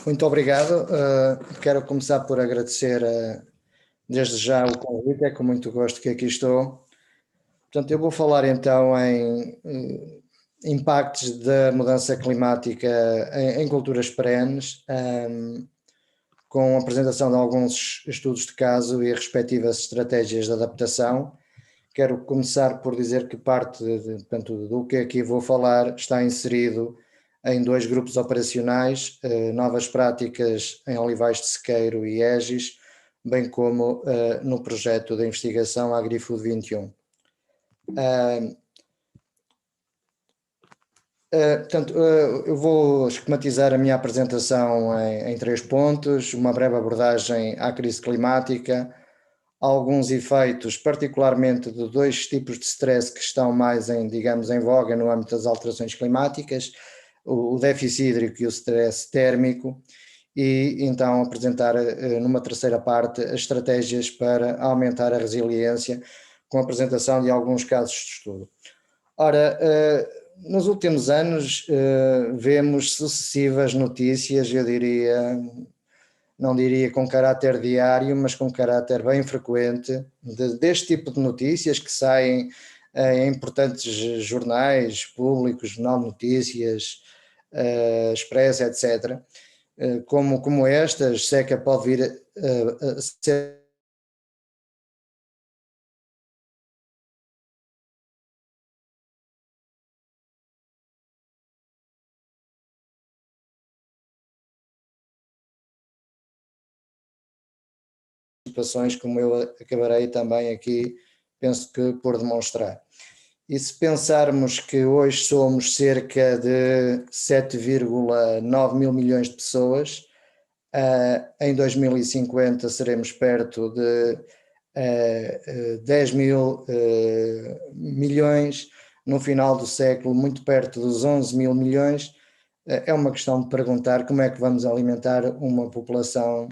Muito obrigado. Quero começar por agradecer desde já o convite, é com muito gosto que aqui estou. Portanto, eu vou falar então em impactos da mudança climática em culturas perenes, com a apresentação de alguns estudos de caso e respectivas estratégias de adaptação. Quero começar por dizer que parte portanto, do que aqui vou falar está inserido em dois grupos operacionais, novas práticas em olivais de sequeiro e EGIS, bem como no projeto de investigação AgriFood 21. Portanto, eu vou esquematizar a minha apresentação em 3 pontos, uma breve abordagem à crise climática, alguns efeitos, particularmente de 2 tipos de stress que estão mais em voga no âmbito das alterações climáticas, o déficit hídrico e o stress térmico, e então apresentar numa terceira parte as estratégias para aumentar a resiliência, com a apresentação de alguns casos de estudo. Ora, nos últimos anos vemos sucessivas notícias, eu diria, não diria com caráter diário, mas com caráter bem frequente, deste tipo de notícias que saem em importantes jornais públicos, Jornal de Notícias, Expresso, etc. Como estas, seca pode vir a ser situações como eu acabarei também aqui, penso que por demonstrar. E se pensarmos que hoje somos cerca de 7,9 mil milhões de pessoas, em 2050 seremos perto de 10 mil milhões, no final do século muito perto dos 11 mil milhões. É uma questão de perguntar como é que vamos alimentar uma população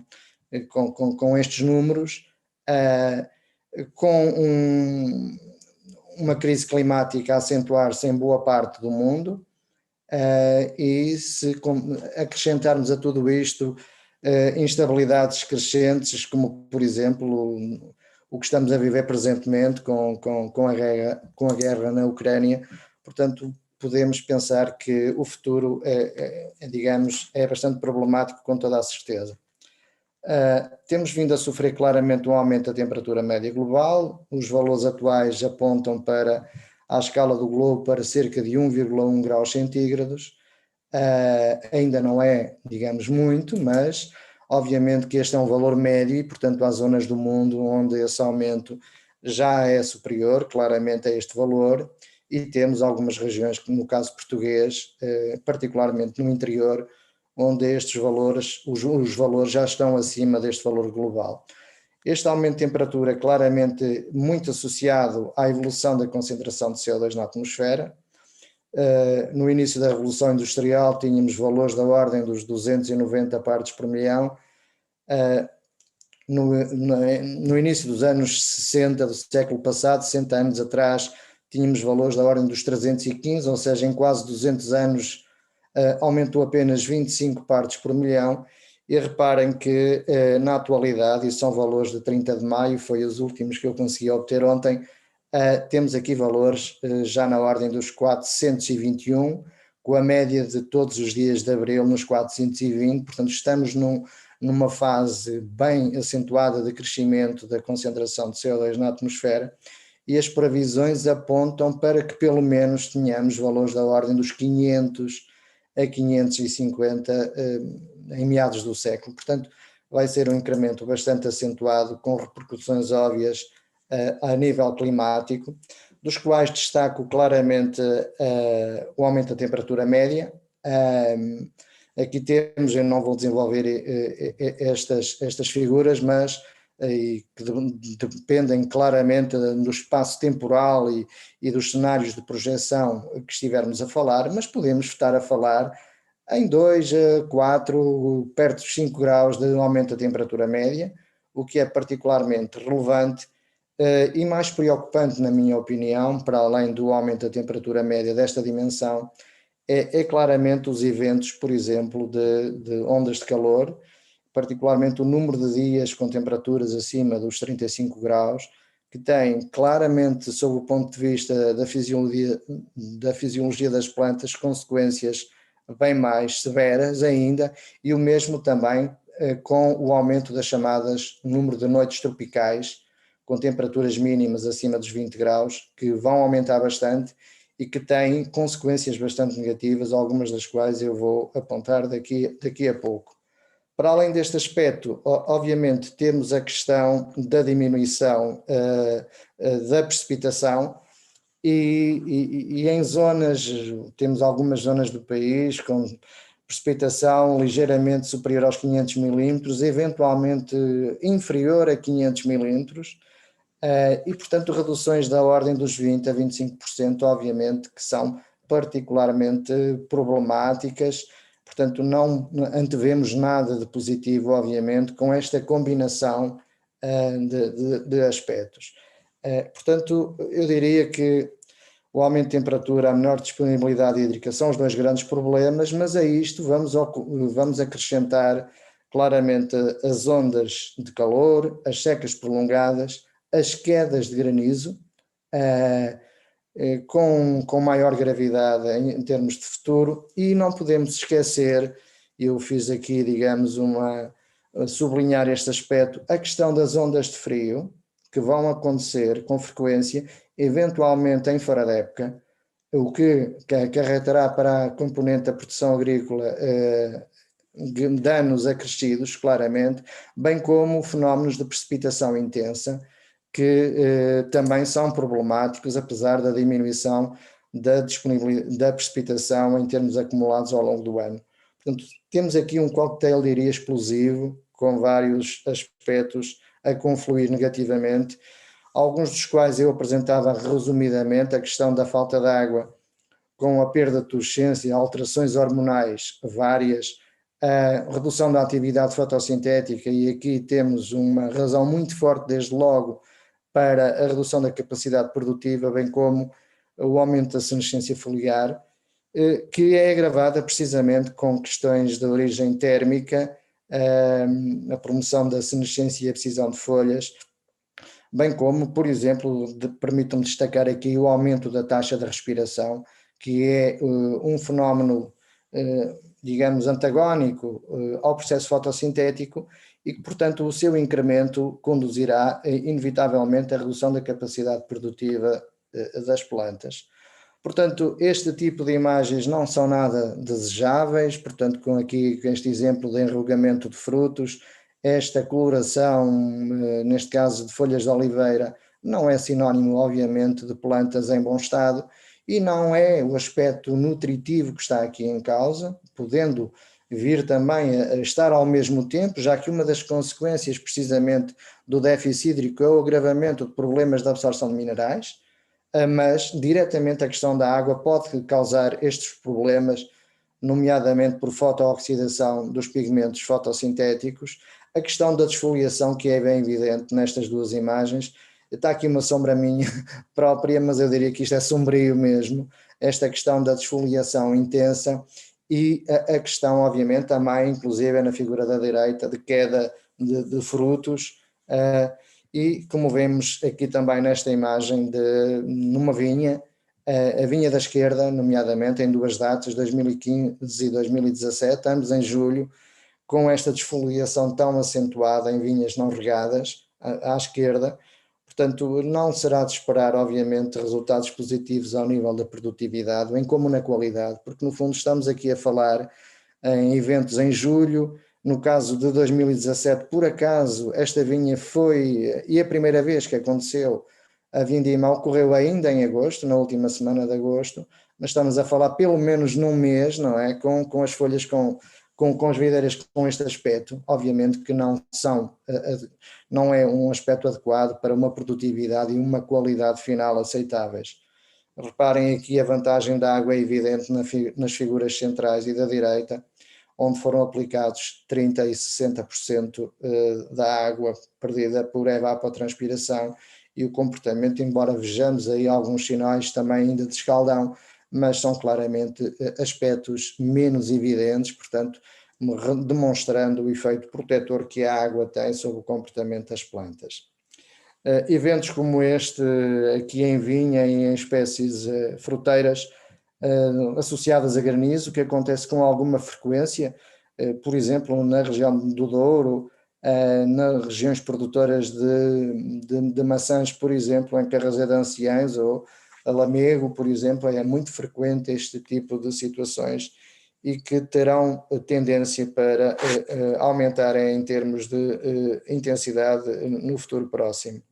com estes números, com uma crise climática a acentuar-se em boa parte do mundo, e se acrescentarmos a tudo isto instabilidades crescentes, como por exemplo o que estamos a viver presentemente com a guerra na Ucrânia, portanto podemos pensar que o futuro digamos, é bastante problemático com toda a certeza. Temos vindo a sofrer claramente um aumento da temperatura média global, os valores atuais apontam para, à escala do globo, para cerca de 1,1 graus centígrados, ainda não é, digamos, muito, mas obviamente que este é um valor médio e, portanto, há zonas do mundo onde esse aumento já é superior, claramente, a este valor, e temos algumas regiões, como no caso português, particularmente no interior, onde estes valores, os valores já estão acima deste valor global. Este aumento de temperatura é claramente muito associado à evolução da concentração de CO2 na atmosfera. No início da Revolução Industrial tínhamos valores da ordem dos 290 partes por milhão. No início dos anos 60 do século passado, 60 anos atrás, tínhamos valores da ordem dos 315, ou seja, em quase 200 anos aumentou apenas 25 partes por milhão, e reparem que na atualidade, e são valores de 30 de maio, foi os últimos que eu consegui obter ontem, temos aqui valores já na ordem dos 421, com a média de todos os dias de abril nos 420, portanto estamos numa fase bem acentuada de crescimento da concentração de CO2 na atmosfera, e as previsões apontam para que pelo menos tenhamos valores da ordem dos 500 a 550 em meados do século. Portanto, vai ser um incremento bastante acentuado, com repercussões óbvias a nível climático, dos quais destaco claramente o aumento da temperatura média. Aqui temos, eu não vou desenvolver estas figuras, mas que dependem claramente do espaço temporal e dos cenários de projeção que estivermos a falar, mas podemos estar a falar em 2 a 4, perto dos 5 graus de aumento da temperatura média, o que é particularmente relevante e mais preocupante, na minha opinião, para além do aumento da temperatura média desta dimensão, é claramente os eventos, por exemplo, de ondas de calor, particularmente o número de dias com temperaturas acima dos 35 graus, que tem claramente, sob o ponto de vista da fisiologia das plantas, consequências bem mais severas ainda, e o mesmo também com o aumento das chamadas número de noites tropicais, com temperaturas mínimas acima dos 20 graus, que vão aumentar bastante e que têm consequências bastante negativas, algumas das quais eu vou apontar daqui a pouco. Para além deste aspecto, obviamente, temos a questão da diminuição da precipitação e em zonas, temos algumas zonas do país com precipitação ligeiramente superior aos 500 milímetros, eventualmente inferior a 500 milímetros, e portanto reduções da ordem dos 20% a 25%, obviamente, que são particularmente problemáticas. Portanto, não antevemos nada de positivo, obviamente, com esta combinação de aspectos. Portanto, eu diria que o aumento de temperatura, a menor disponibilidade hídrica são os dois grandes problemas, mas a isto vamos acrescentar claramente as ondas de calor, as secas prolongadas, as quedas de granizo, com maior gravidade em termos de futuro, e não podemos esquecer, eu fiz aqui, digamos, sublinhar este aspecto, a questão das ondas de frio, que vão acontecer com frequência, eventualmente em fora de época, o que acarretará para a componente da produção agrícola danos acrescidos, claramente, bem como fenómenos de precipitação intensa, que também são problemáticos, apesar da diminuição da disponibilidade da precipitação em termos acumulados ao longo do ano. Portanto, temos aqui um cocktail, diria, explosivo, com vários aspectos a confluir negativamente, alguns dos quais eu apresentava resumidamente: a questão da falta de água, com a perda de turescência, alterações hormonais várias, a redução da atividade fotossintética, e aqui temos uma razão muito forte, desde logo, para a redução da capacidade produtiva, bem como o aumento da senescência foliar, que é agravada precisamente com questões de origem térmica, a promoção da senescência e a precisão de folhas, bem como, por exemplo, permitam-me destacar aqui o aumento da taxa de respiração, que é um fenómeno, digamos, antagónico ao processo fotossintético, e que, portanto, o seu incremento conduzirá inevitavelmente à redução da capacidade produtiva das plantas. Portanto, este tipo de imagens não são nada desejáveis, portanto, com este exemplo de enrugamento de frutos, esta coloração, neste caso de folhas de oliveira, não é sinónimo, obviamente, de plantas em bom estado, e não é o aspecto nutritivo que está aqui em causa, podendo vir também a estar ao mesmo tempo, já que uma das consequências precisamente do déficit hídrico é o agravamento de problemas de absorção de minerais, mas diretamente a questão da água pode causar estes problemas, nomeadamente por fotooxidação dos pigmentos fotossintéticos, a questão da desfoliação, que é bem evidente nestas duas imagens. Está aqui uma sombra minha própria, mas eu diria que isto é sombrio mesmo, esta questão da desfoliação intensa, e a questão, obviamente, também, inclusive na figura da direita, de queda de frutos, e como vemos aqui também nesta imagem, numa vinha, a vinha da esquerda, nomeadamente em duas datas, 2015 e 2017, ambos em julho, com esta desfoliação tão acentuada em vinhas não regadas, à esquerda. Portanto, não será de esperar, obviamente, resultados positivos ao nível da produtividade, bem como na qualidade, porque no fundo estamos aqui a falar em eventos em julho. No caso de 2017, por acaso, esta vinha foi, e a primeira vez que aconteceu, a vindima ocorreu ainda em agosto, na última semana de agosto, mas estamos a falar pelo menos num mês, não é? Com as folhas, com as videiras com este aspecto, obviamente que não é um aspecto adequado para uma produtividade e uma qualidade final aceitáveis. Reparem aqui, a vantagem da água é evidente nas figuras centrais e da direita, onde foram aplicados 30% e 60% da água perdida por evapotranspiração, e o comportamento, embora vejamos aí alguns sinais também ainda de escaldão, mas são claramente aspectos menos evidentes, portanto, demonstrando o efeito protetor que a água tem sobre o comportamento das plantas. Eventos como este, aqui em vinha e em espécies fruteiras associadas a granizo, que acontece com alguma frequência, por exemplo, na região do Douro, nas regiões produtoras de maçãs, por exemplo, em Carrasé de Anciães ou a Lamego, por exemplo, é muito frequente este tipo de situações e que terão tendência para aumentar em termos de intensidade no futuro próximo.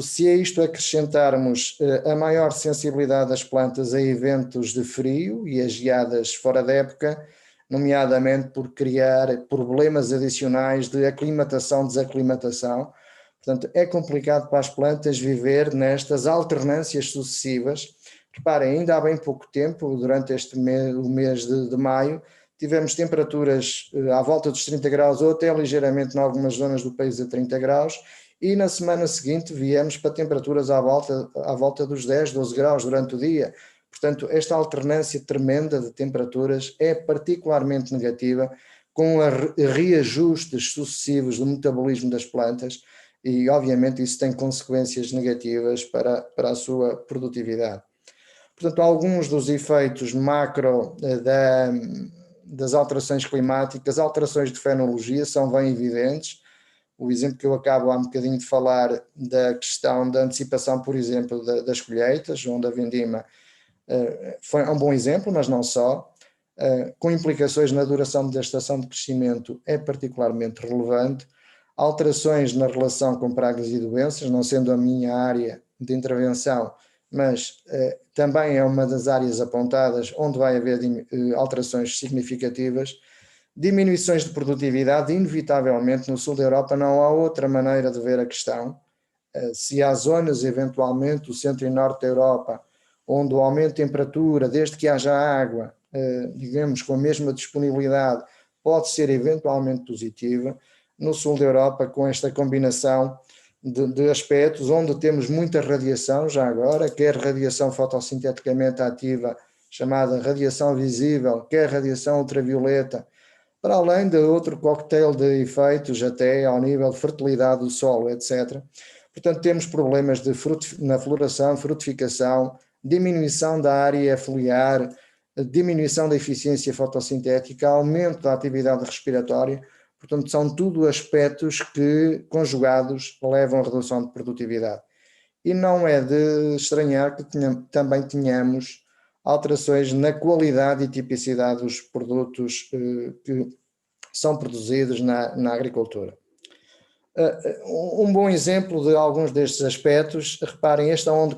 Se a isto acrescentarmos a maior sensibilidade das plantas a eventos de frio e as geadas fora da época, nomeadamente por criar problemas adicionais de aclimatação, desaclimatação, portanto é complicado para as plantas viver nestas alternâncias sucessivas. Reparem, ainda há bem pouco tempo, durante o mês de maio, tivemos temperaturas à volta dos 30 graus ou até ligeiramente em algumas zonas do país a 30 graus, e na semana seguinte viemos para temperaturas à volta dos 10, 12 graus durante o dia. Portanto, esta alternância tremenda de temperaturas é particularmente negativa, com reajustes sucessivos do metabolismo das plantas, e obviamente isso tem consequências negativas para a sua produtividade. Portanto, alguns dos efeitos macro das alterações climáticas, alterações de fenologia são bem evidentes. O exemplo que eu acabo há um bocadinho de falar da questão da antecipação, por exemplo, das colheitas, onde a vindima foi um bom exemplo, mas não só, com implicações na duração da estação de crescimento é particularmente relevante, alterações na relação com pragas e doenças, não sendo a minha área de intervenção, mas também é uma das áreas apontadas onde vai haver alterações significativas. Diminuições de produtividade, inevitavelmente no sul da Europa não há outra maneira de ver a questão. Se há zonas, eventualmente, o centro e norte da Europa, onde o aumento de temperatura, desde que haja água, digamos, com a mesma disponibilidade, pode ser eventualmente positiva. No sul da Europa, com esta combinação de aspectos, onde temos muita radiação, já agora, quer radiação fotossinteticamente ativa, chamada radiação visível, quer radiação ultravioleta, para além de outro cocktail de efeitos, até ao nível de fertilidade do solo, etc. Portanto, temos problemas na floração, frutificação, diminuição da área foliar, diminuição da eficiência fotossintética, aumento da atividade respiratória. Portanto, são tudo aspectos que, conjugados, levam à redução de produtividade. E não é de estranhar que também tenhamos alterações na qualidade e tipicidade dos produtos que são produzidos na agricultura. Um bom exemplo de alguns destes aspectos, reparem, esta onda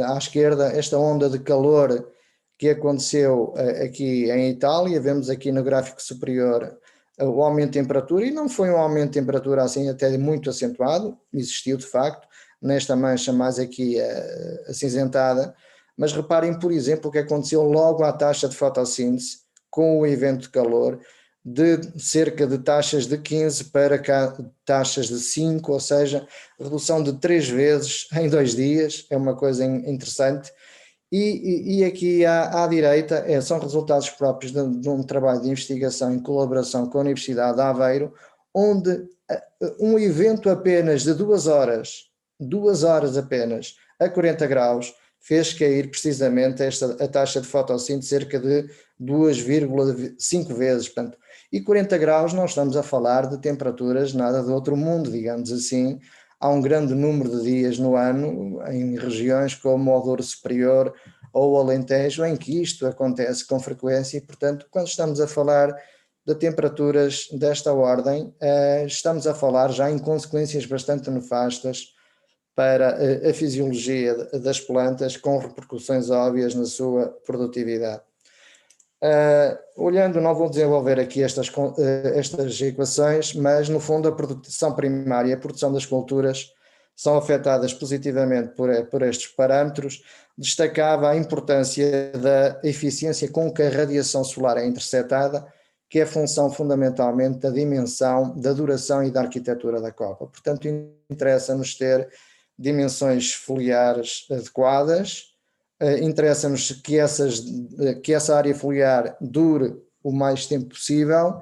à esquerda, esta onda de calor que aconteceu aqui em Itália, vemos aqui no gráfico superior o aumento de temperatura, e não foi um aumento de temperatura assim até muito acentuado, existiu de facto, nesta mancha mais aqui acinzentada, mas reparem, por exemplo, o que aconteceu logo à taxa de fotossíntese com o evento de calor, de cerca de taxas de 15 para taxas de 5, ou seja, redução de 3 vezes em 2 dias, é uma coisa interessante. E aqui à direita são resultados próprios de um trabalho de investigação em colaboração com a Universidade de Aveiro, onde um evento apenas de 2 horas apenas, a 40 graus, fez cair precisamente a taxa de fotossíntese cerca de 2,5 vezes. Portanto, e 40 graus não estamos a falar de temperaturas nada de outro mundo, digamos assim. Há um grande número de dias no ano, em regiões como o Douro Superior ou o Alentejo, em que isto acontece com frequência, e, portanto, quando estamos a falar de temperaturas desta ordem, estamos a falar já em consequências bastante nefastas para a fisiologia das plantas, com repercussões óbvias na sua produtividade. Olhando, não vou desenvolver aqui estas equações, mas no fundo a produção primária e a produção das culturas são afetadas positivamente por estes parâmetros. Destacava a importância da eficiência com que a radiação solar é interceptada, que é função fundamentalmente da dimensão, da duração e da arquitetura da copa. Portanto, interessa-nos ter dimensões foliares adequadas, interessa-nos que essa área foliar dure o mais tempo possível,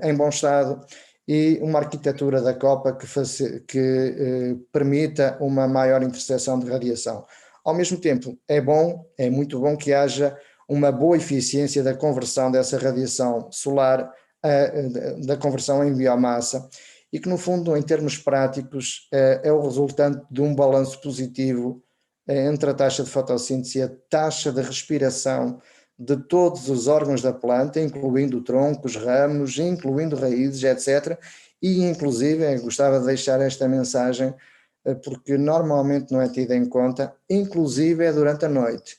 em bom estado, e uma arquitetura da copa que permita uma maior interseção de radiação. Ao mesmo tempo, é muito bom que haja uma boa eficiência da conversão dessa radiação solar, da conversão em biomassa, e que no fundo, em termos práticos, é o resultante de um balanço positivo entre a taxa de fotossíntese e a taxa de respiração de todos os órgãos da planta, incluindo troncos, ramos, incluindo raízes, etc. E inclusive, gostava de deixar esta mensagem, porque normalmente não é tida em conta, inclusive é durante a noite.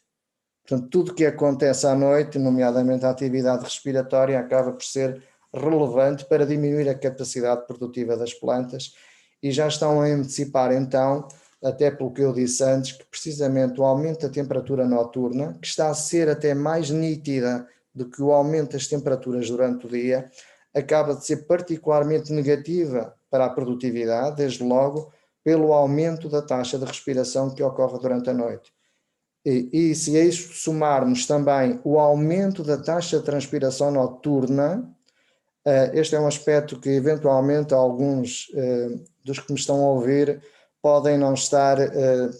Portanto, tudo o que acontece à noite, nomeadamente a atividade respiratória, acaba por ser relevante para diminuir a capacidade produtiva das plantas, e já estão a antecipar então, até pelo que eu disse antes, que precisamente o aumento da temperatura noturna, que está a ser até mais nítida do que o aumento das temperaturas durante o dia, acaba de ser particularmente negativa para a produtividade, desde logo pelo aumento da taxa de respiração que ocorre durante a noite. E se a isso somarmos também o aumento da taxa de transpiração noturna, este é um aspecto que eventualmente alguns dos que me estão a ouvir podem não estar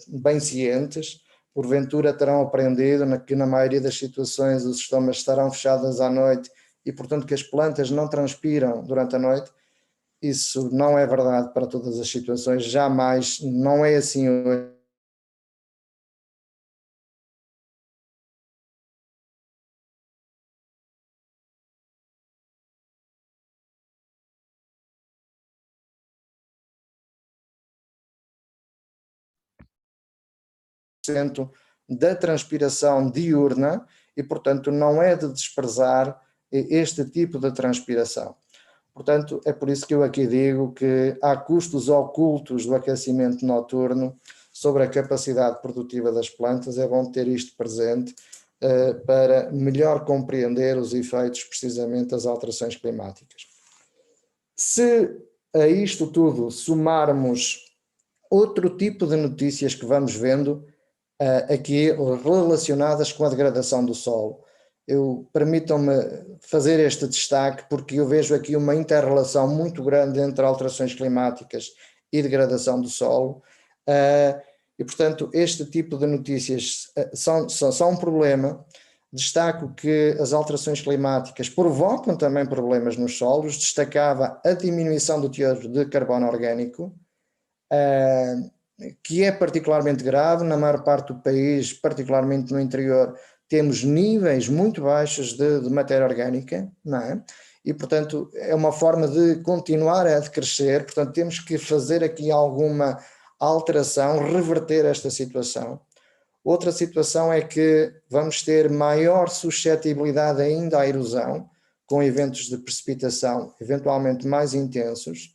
bem cientes, porventura terão aprendido que na maioria das situações os estomas estarão fechadas à noite e portanto que as plantas não transpiram durante a noite. Isso não é verdade para todas as situações, jamais, não é assim hoje. Da transpiração diurna e, portanto, não é de desprezar este tipo de transpiração. Portanto, é por isso que eu aqui digo que há custos ocultos do aquecimento noturno sobre a capacidade produtiva das plantas. É bom ter isto presente para melhor compreender os efeitos precisamente das alterações climáticas. Se a isto tudo somarmos outro tipo de notícias que vamos vendo aqui relacionadas com a degradação do solo. Permitam-me fazer este destaque porque eu vejo aqui uma inter-relação muito grande entre alterações climáticas e degradação do solo, e portanto este tipo de notícias são um problema. Destaco que as alterações climáticas provocam também problemas nos solos, destacava a diminuição do teor de carbono orgânico, que é particularmente grave. Na maior parte do país, particularmente no interior, temos níveis muito baixos de matéria orgânica, não é? E, portanto, é uma forma de continuar a decrescer, portanto, temos que fazer aqui alguma alteração, reverter esta situação. Outra situação é que vamos ter maior suscetibilidade ainda à erosão, com eventos de precipitação eventualmente mais intensos.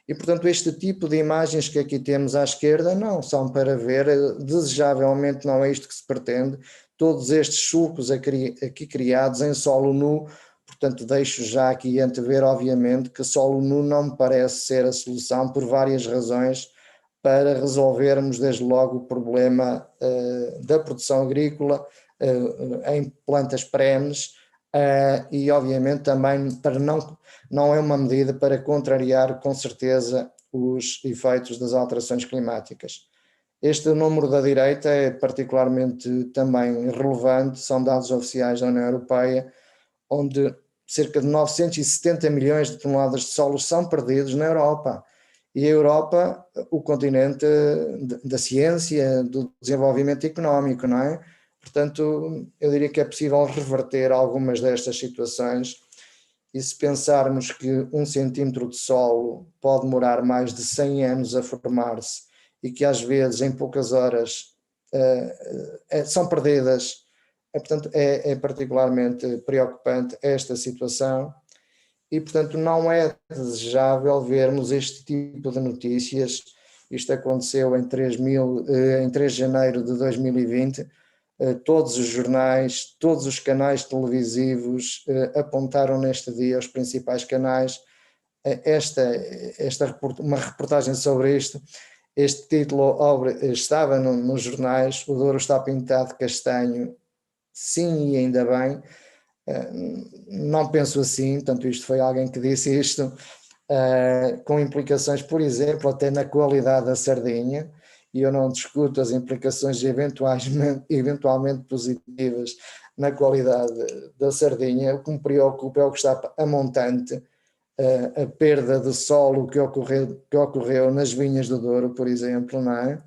E, portanto, este tipo de imagens que aqui temos à esquerda não são para ver, desejavelmente não é isto que se pretende, todos estes sulcos aqui criados em solo nu. Portanto, deixo já aqui antever, obviamente, que solo nu não me parece ser a solução por várias razões para resolvermos desde logo o problema da produção agrícola em plantas perenes, e obviamente também para não é uma medida para contrariar com certeza os efeitos das alterações climáticas. Este número da direita é particularmente também relevante, são dados oficiais da União Europeia, onde cerca de 970 milhões de toneladas de solos são perdidos na Europa. E a Europa, o continente da ciência, do desenvolvimento económico, não é? Portanto, eu diria que é possível reverter algumas destas situações, e se pensarmos que 1 centímetro de solo pode demorar mais de 100 anos a formar-se e que às vezes em poucas horas são perdidas, portanto é particularmente preocupante esta situação. E, portanto, não é desejável vermos este tipo de notícias. Isto aconteceu em 3 de janeiro de 2020. Todos os jornais, todos os canais televisivos apontaram neste dia, os principais canais, uma reportagem sobre isto. este título estava nos jornais, o Douro está pintado de castanho, sim, e ainda bem. Não penso assim, portanto isto foi alguém que disse isto, com implicações, por exemplo, até na qualidade da sardinha, e eu não discuto as implicações eventualmente positivas na qualidade da sardinha. O que me preocupa é o que está a montante, a perda de solo que ocorreu nas vinhas do Douro, por exemplo, não é?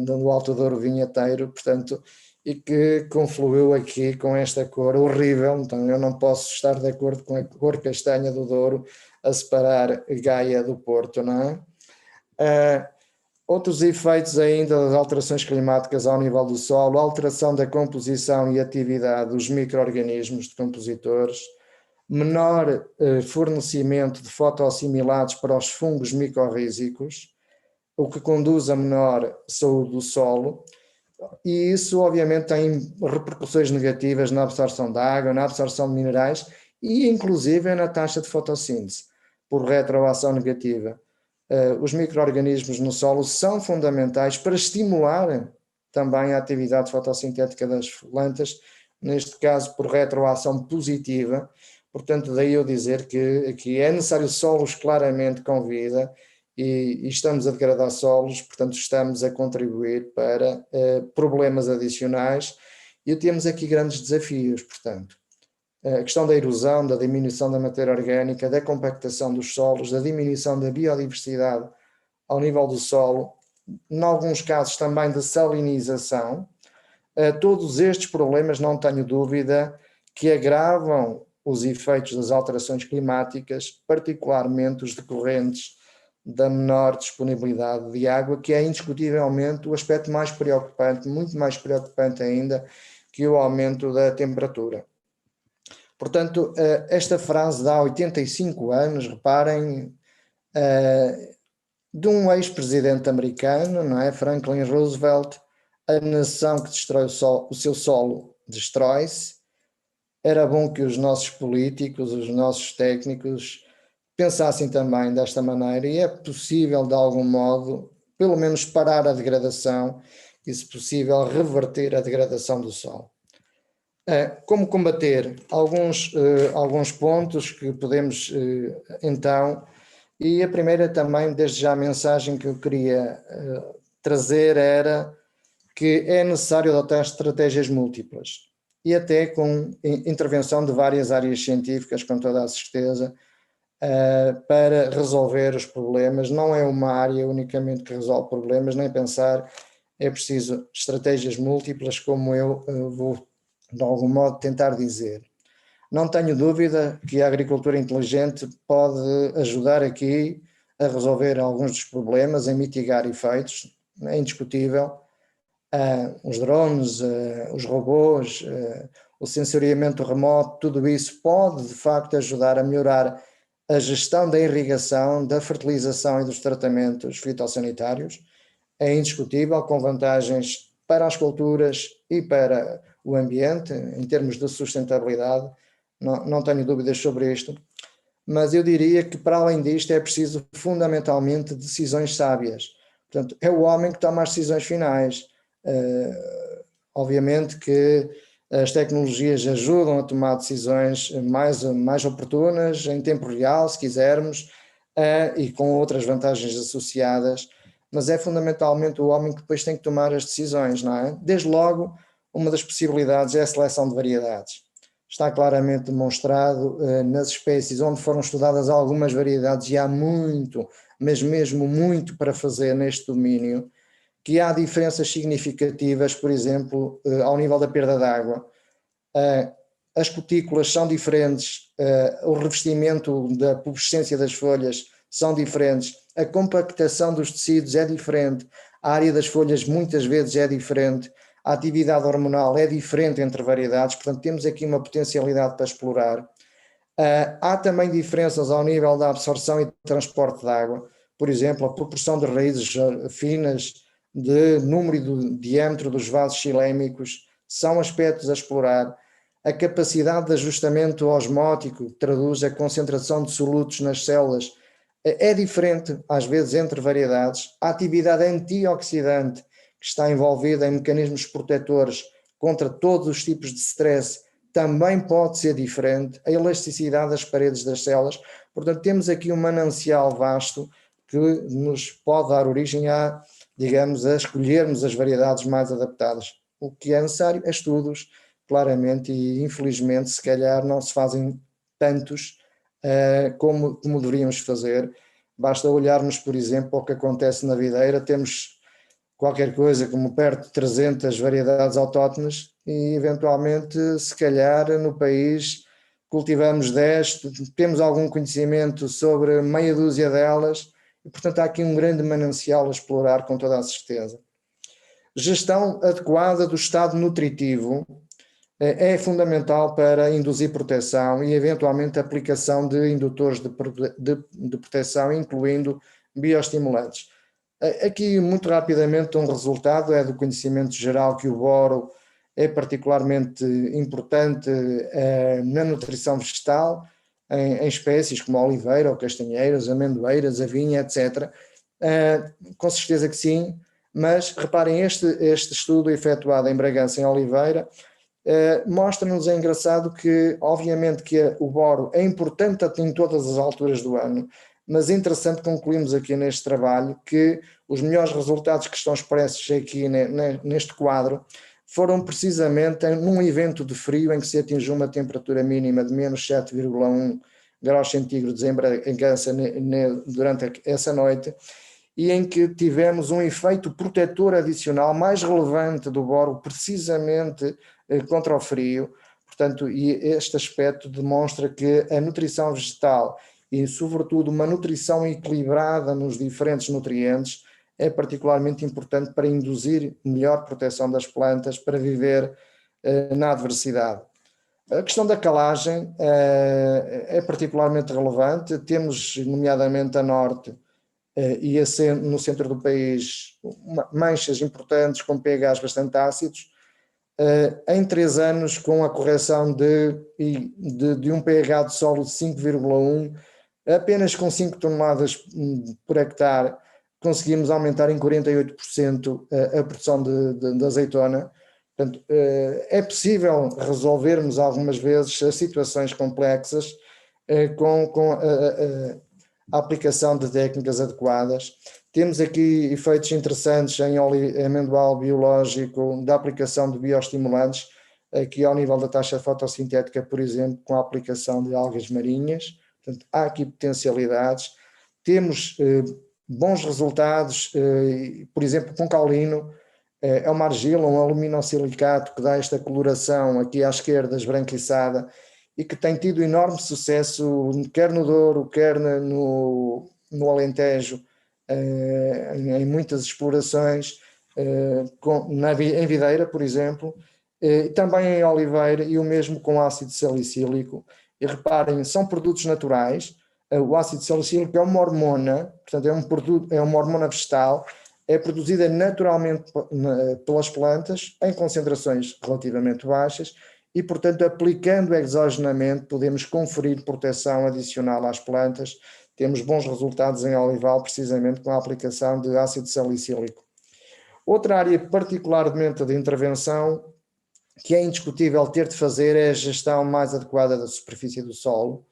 No Alto Douro vinheteiro, portanto, e que confluiu aqui com esta cor horrível. Então eu não posso estar de acordo com a cor castanha do Douro a separar Gaia do Porto, não é? Outros efeitos ainda das alterações climáticas ao nível do solo, alteração da composição e atividade dos micro-organismos decompositores, menor fornecimento de fotoassimilados para os fungos micorrízicos, o que conduz a menor saúde do solo, e isso obviamente tem repercussões negativas na absorção da água, na absorção de minerais e inclusive na taxa de fotossíntese, por retroação negativa. Os micro-organismos no solo são fundamentais para estimular também a atividade fotossintética das plantas, neste caso por retroação positiva. Portanto, daí eu dizer que aqui é necessário solos claramente com vida, e estamos a degradar solos, portanto estamos a contribuir para problemas adicionais, e temos aqui grandes desafios, portanto. A questão da erosão, da diminuição da matéria orgânica, da compactação dos solos, da diminuição da biodiversidade ao nível do solo, em alguns casos também da salinização. Todos estes problemas, não tenho dúvida, que agravam os efeitos das alterações climáticas, particularmente os decorrentes da menor disponibilidade de água, que é indiscutivelmente o aspecto mais preocupante, muito mais preocupante ainda que o aumento da temperatura. Portanto, esta frase dá 85 anos, reparem, de um ex-presidente americano, não é? Franklin Roosevelt: a nação que destrói o seu solo destrói-se. Era bom que os nossos políticos, os nossos técnicos pensassem também desta maneira, e é possível de algum modo, pelo menos parar a degradação e, se possível, reverter a degradação do solo. Como combater? Alguns pontos que podemos então, e a primeira também, desde já a mensagem que eu queria trazer era que é necessário adotar estratégias múltiplas e até com intervenção de várias áreas científicas, com toda a certeza, para resolver os problemas. Não é uma área unicamente que resolve problemas, nem pensar, é preciso estratégias múltiplas, como eu vou de algum modo tentar dizer. Não tenho dúvida que a agricultura inteligente pode ajudar aqui a resolver alguns dos problemas, a mitigar efeitos, é indiscutível. Os drones, os robôs, o sensoriamento remoto, tudo isso pode de facto ajudar a melhorar a gestão da irrigação, da fertilização e dos tratamentos fitossanitários. É indiscutível, com vantagens para as culturas e para o ambiente, em termos de sustentabilidade, não tenho dúvidas sobre isto, mas eu diria que para além disto é preciso fundamentalmente decisões sábias. Portanto, é o homem que toma as decisões finais. Obviamente que as tecnologias ajudam a tomar decisões mais oportunas, em tempo real, se quisermos, e com outras vantagens associadas, mas é fundamentalmente o homem que depois tem que tomar as decisões, não é? Desde logo, uma das possibilidades é a seleção de variedades. Está claramente demonstrado nas espécies onde foram estudadas algumas variedades, e há muito, mas mesmo muito para fazer neste domínio, que há diferenças significativas, por exemplo, ao nível da perda de água. As cutículas são diferentes, o revestimento da pubescência das folhas são diferentes, a compactação dos tecidos é diferente, a área das folhas muitas vezes é diferente, a atividade hormonal é diferente entre variedades, portanto temos aqui uma potencialidade para explorar. Há também diferenças ao nível da absorção e transporte de água, por exemplo, a proporção de raízes finas, de número e do diâmetro dos vasos xilémicos, são aspectos a explorar. A capacidade de ajustamento osmótico, que traduz a concentração de solutos nas células, É diferente, às vezes, entre variedades. A atividade antioxidante que está envolvida em mecanismos protetores contra todos os tipos de stress também pode ser diferente. A elasticidade das paredes das células. Portanto, temos aqui um manancial vasto que nos pode dar origem a, digamos, a escolhermos as variedades mais adaptadas. O que é necessário é estudos, claramente, e infelizmente, se calhar não se fazem tantos como deveríamos fazer. Basta olharmos, por exemplo, ao que acontece na videira. Temos qualquer coisa como perto de 300 variedades autóctones e, eventualmente, se calhar no país cultivamos 10, temos algum conhecimento sobre meia dúzia delas e, portanto, há aqui um grande manancial a explorar com toda a certeza. Gestão adequada do estado nutritivo é fundamental para induzir proteção e, eventualmente, a aplicação de indutores de proteção, incluindo bioestimulantes. Aqui, muito rapidamente, um resultado é do conhecimento geral que o boro é particularmente importante na nutrição vegetal, em espécies como a oliveira, ou castanheiras, amendoeiras, a vinha, etc. Com certeza que sim, mas reparem, este estudo efetuado em Bragança, em Oliveira, mostra-nos, é engraçado que, obviamente, que o boro é importante em todas as alturas do ano, mas é interessante concluirmos aqui neste trabalho que os melhores resultados que estão expressos aqui neste quadro foram precisamente num evento de frio em que se atingiu uma temperatura mínima de menos 7,1 graus centígrados em Bragança durante essa noite, e em que tivemos um efeito protetor adicional mais relevante do boro precisamente contra o frio. Portanto, e este aspecto demonstra que a nutrição vegetal e, sobretudo, uma nutrição equilibrada nos diferentes nutrientes é particularmente importante para induzir melhor proteção das plantas para viver na adversidade. A questão da calagem é particularmente relevante. Temos, nomeadamente a norte e no centro do país, manchas importantes com pHs bastante ácidos. Em 3 anos, com a correção de um pH de solo de 5,1, apenas com 5 toneladas por hectare, conseguimos aumentar em 48% a produção de azeitona. Portanto, é possível resolvermos algumas vezes as situações complexas com a aplicação de técnicas adequadas. Temos aqui efeitos interessantes em amendoal biológico da aplicação de bioestimulantes, aqui ao nível da taxa fotossintética, por exemplo, com a aplicação de algas marinhas. Portanto, há aqui potencialidades. Temos bons resultados, por exemplo, com caulino. É uma argila, um aluminosilicato que dá esta coloração aqui à esquerda esbranquiçada e que tem tido enorme sucesso, quer no Douro, quer no Alentejo, em muitas explorações, em videira, por exemplo, também em oliveira, e o mesmo com ácido salicílico. E reparem, são produtos naturais. O ácido salicílico é uma hormona, portanto é uma hormona vegetal, é produzida naturalmente pelas plantas em concentrações relativamente baixas e, portanto, aplicando exogenamente podemos conferir proteção adicional às plantas. Temos bons resultados em olival precisamente com a aplicação de ácido salicílico. Outra área particularmente de intervenção que é indiscutível ter de fazer é a gestão mais adequada da superfície do solo,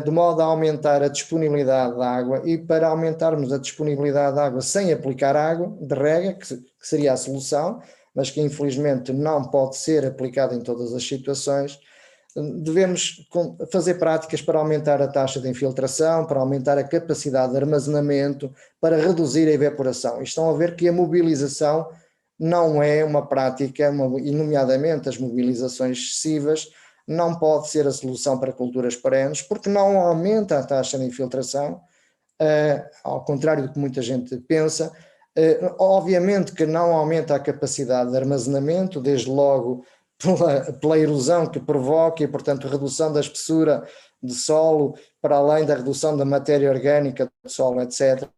de modo a aumentar a disponibilidade de água, e para aumentarmos a disponibilidade de água sem aplicar água de rega, que seria a solução, mas que infelizmente não pode ser aplicada em todas as situações, devemos fazer práticas para aumentar a taxa de infiltração, para aumentar a capacidade de armazenamento, para reduzir a evaporação. E estão a ver que a mobilização não é uma prática, e nomeadamente as mobilizações excessivas, não pode ser a solução para culturas perenes, porque não aumenta a taxa de infiltração, ao contrário do que muita gente pensa. Obviamente que não aumenta a capacidade de armazenamento, desde logo pela erosão que provoca e, portanto, redução da espessura de solo, para além da redução da matéria orgânica do solo, etc.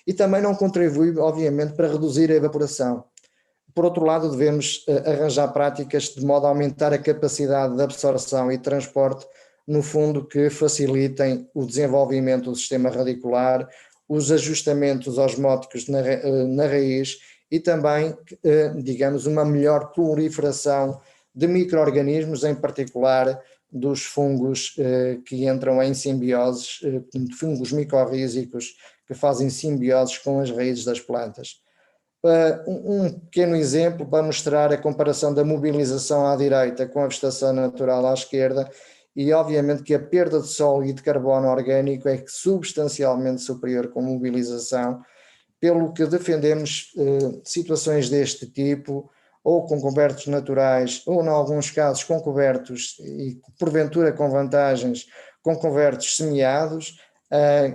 E também não contribui, obviamente, para reduzir a evaporação. Por outro lado, devemos arranjar práticas de modo a aumentar a capacidade de absorção e transporte no fundo, que facilitem o desenvolvimento do sistema radicular, os ajustamentos osmóticos na raiz e também, digamos, uma melhor proliferação de micro-organismos, em particular dos fungos que entram em simbioses, fungos micorrízicos que fazem simbioses com as raízes das plantas. Um pequeno exemplo para mostrar a comparação da mobilização à direita com a vegetação natural à esquerda, e obviamente que a perda de solo e de carbono orgânico é substancialmente superior com mobilização, pelo que defendemos situações deste tipo, ou com cobertos naturais, ou em alguns casos com cobertos, e porventura com vantagens, com cobertos semeados,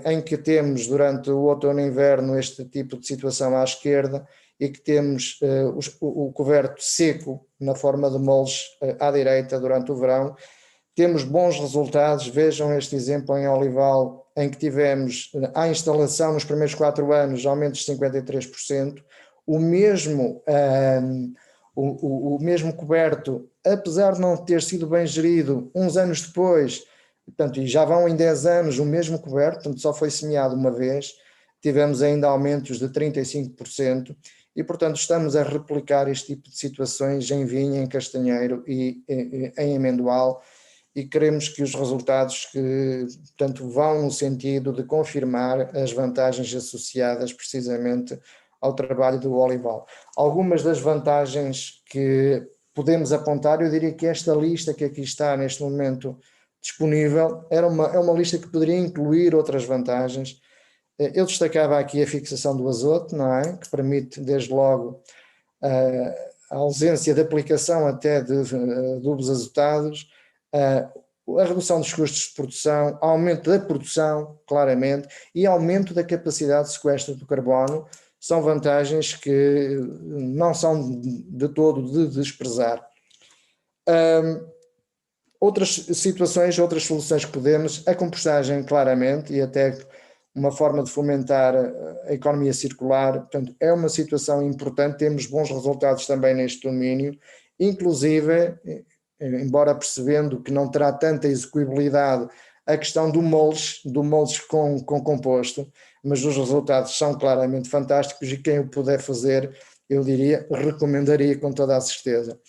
em que temos durante o outono e inverno este tipo de situação à esquerda, e que temos o coberto seco na forma de moles à direita durante o verão. Temos bons resultados. Vejam este exemplo em Olival, em que tivemos à instalação nos primeiros 4 anos aumentos de 53%, o mesmo coberto, apesar de não ter sido bem gerido, uns anos depois, portanto, e já vão em 10 anos o mesmo coberto, portanto só foi semeado uma vez, tivemos ainda aumentos de 35%, e portanto estamos a replicar este tipo de situações em vinho, em castanheiro e em amendoal, e queremos que os resultados portanto, vão no sentido de confirmar as vantagens associadas precisamente ao trabalho do olival. Algumas das vantagens que podemos apontar, eu diria que esta lista que aqui está neste momento disponível é uma lista que poderia incluir outras vantagens. Eu destacava aqui a fixação do azoto, não é? Que permite desde logo a ausência de aplicação até de adubos azotados, a redução dos custos de produção, aumento da produção, claramente, e aumento da capacidade de sequestro do carbono. São vantagens que não são de todo de desprezar. Outras situações, outras soluções que podemos, a compostagem, claramente, e até uma forma de fomentar a economia circular, portanto, é uma situação importante, temos bons resultados também neste domínio, inclusive, embora percebendo que não terá tanta execuibilidade a questão do moldes com composto, mas os resultados são claramente fantásticos e quem o puder fazer, eu diria, recomendaria com toda a certeza.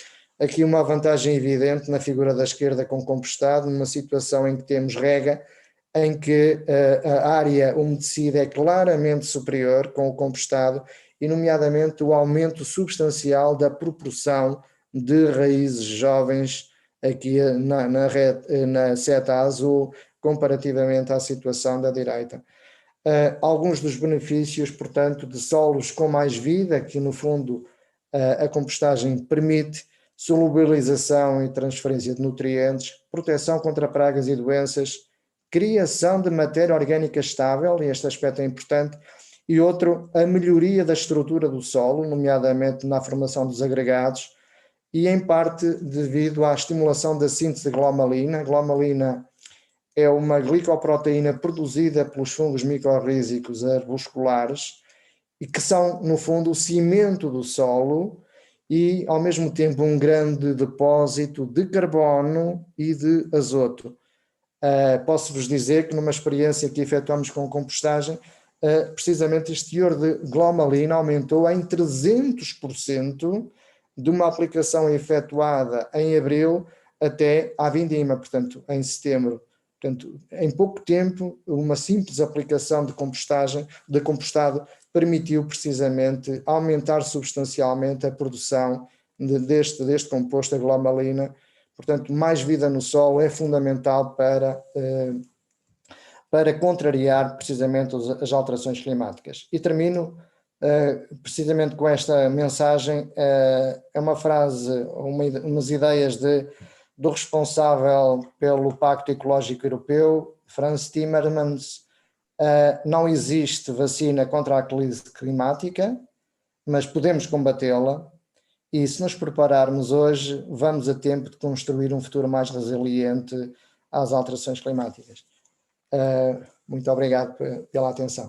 Aqui uma vantagem evidente na figura da esquerda com compostado, numa situação em que temos rega, em que a área umedecida é claramente superior com o compostado, e nomeadamente o aumento substancial da proporção de raízes jovens aqui na seta azul, comparativamente à situação da direita. Alguns dos benefícios, portanto, de solos com mais vida, que no fundo a compostagem permite: solubilização e transferência de nutrientes, proteção contra pragas e doenças, criação de matéria orgânica estável, e este aspecto é importante, e outro, a melhoria da estrutura do solo, nomeadamente na formação dos agregados, e em parte devido à estimulação da síntese de glomalina. A glomalina é uma glicoproteína produzida pelos fungos micorrízicos arbusculares e que são, no fundo, o cimento do solo e, ao mesmo tempo, um grande depósito de carbono e de azoto. Posso-vos dizer que numa experiência que efetuamos com compostagem, precisamente este teor de glomalina aumentou em 300% de uma aplicação efetuada em abril até à vindima, portanto, em setembro. Portanto, em pouco tempo, uma simples aplicação de compostado permitiu precisamente aumentar substancialmente a produção deste composto, a glomalina. Portanto, mais vida no solo é fundamental para contrariar precisamente as alterações climáticas. E termino precisamente com esta mensagem, é uma frase, umas ideias do responsável pelo Pacto Ecológico Europeu, Frans Timmermans. Não existe vacina contra a crise climática, mas podemos combatê-la, e se nos prepararmos hoje, vamos a tempo de construir um futuro mais resiliente às alterações climáticas. Muito obrigado pela atenção.